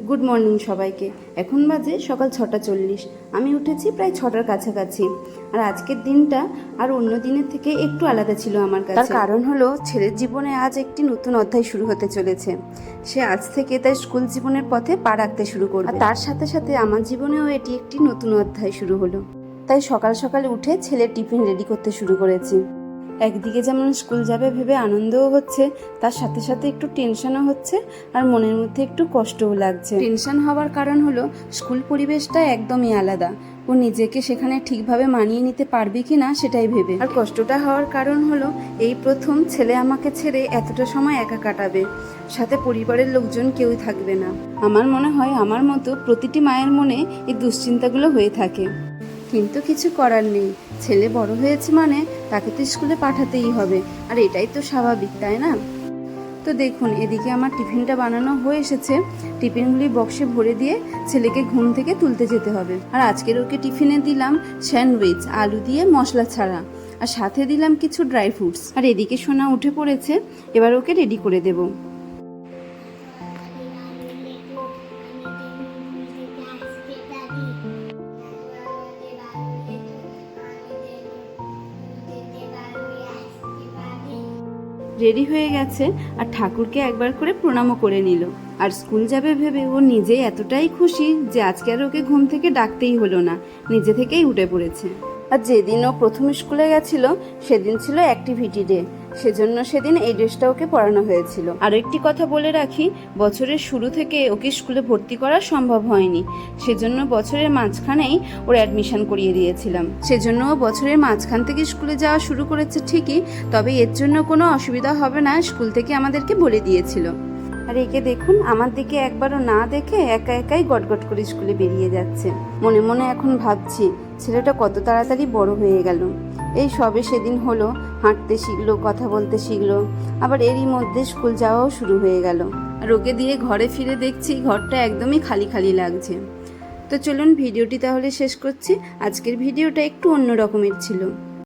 Good morning সবাইকে। এখন বাজে সকাল 6:40। আমি উঠেছি প্রায় 6টার কাছাকাছি। আর আজকের দিনটা আর অন্য দিনের থেকে একটু আলাদা ছিল আমার কাছে। তার কারণ হলো ছেলের জীবনে আজ একটি নতুন অধ্যায় শুরু হতে চলেছে। সে আজ থেকে তার স্কুল জীবনের পথে পা রাখতে শুরু করবে। আর তার সাথে সাথে আমার জীবনেও এটি একটি নতুন অধ্যায় শুরু হলো। তাই সকাল সকাল উঠে ছেলের টিফিন রেডি করতে শুরু করেছি। একদিকে যেমন স্কুল যাবে ভেবে আনন্দও হচ্ছে, তার সাথে সাথে একটু টেনশনও হচ্ছে, আর মনের মধ্যে একটু কষ্টও লাগছে। টেনশন হওয়ার কারণ হলো স্কুল পরিবেশটা একদমই আলাদা, ও নিজেকে সেখানে ঠিকভাবে মানিয়ে নিতে পারবে কি না সেটাই ভেবে। আর কষ্টটা হওয়ার কারণ হলো এই প্রথম ছেলে আমাকে ছেড়ে এতটা সময় একা কাটাবে, সাথে পরিবারের লোকজন কেউই থাকবে না। আমার মনে হয় আমার মতো প্রতিটি মায়ের মনে এই দুশ্চিন্তাগুলো হয়ে থাকে, কিন্তু কিছু করার নেই। ছেলে বড় হয়েছে মানে তাকে তো স্কুলে পাঠাতেই হবে, আর এটাই তো স্বাভাবিক, তাই না? তো দেখুন, এদিকে আমার টিফিনটা বানানো হয়ে এসেছে। টিফিনগুলি বক্সে ভরে দিয়ে ছেলেকে ঘুম থেকে তুলতে যেতে হবে। আর আজকের ওকে টিফিনে দিলাম স্যান্ডউইচ, আলু দিয়ে মশলা ছাড়া, আর সাথে দিলাম কিছু ড্রাই ফ্রুটস। আর এদিকে সোনা উঠে পড়েছে, এবার ওকে রেডি করে দেবো। রেডি হয়ে গেছে, আর ঠাকুরকে একবার করে প্রণামও করে নিল। আর স্কুল যাবে ভেবে ও নিজেই এতটাই খুশি যে আজকে আর ওকে ঘুম থেকে ডাকতেই হলো না, নিজে থেকেই উঠে পড়েছে। আর যেদিন ও প্রথম স্কুলে গেছিল সেদিন ছিল অ্যাক্টিভিটি ডে, সেজন্য সেদিন এই ড্রেসটা ওকে পরানো হয়েছিল। আর একটি কথা বলে রাখি, বছরের শুরু থেকে ওকে স্কুলে ভর্তি করা সম্ভব হয়নি, সেজন্য বছরের মাঝখানেই ওর অ্যাডমিশন করিয়ে দিয়েছিলাম। সেজন্য ও বছরের মাঝখান থেকে স্কুলে যাওয়া শুরু করেছে ঠিকই, তবে এর জন্য কোনো অসুবিধা হবে না, স্কুল থেকে আমাদেরকে বলে দিয়েছিল। আর একে দেখুন, আমার দিকে একবারও না দেখে একা একাই গটগট করে স্কুলে বেরিয়ে যাচ্ছে। মনে মনে এখন ভাবছি ছেলেটা কত তাড়াতাড়ি বড় হয়ে গেল। এই সবে সেদিন হলো হাঁটতে শিখলো, কথা বলতে শিখলো, আবার এরই মধ্যে স্কুল যাওয়াও শুরু হয়ে গেল। আর ওকে দিয়ে ঘরে ফিরে দেখছি ঘরটা একদমই খালি খালি লাগছে। তো চলুন ভিডিওটি তাহলে শেষ করছি। আজকের ভিডিওটা একটু অন্য রকমের ছিল।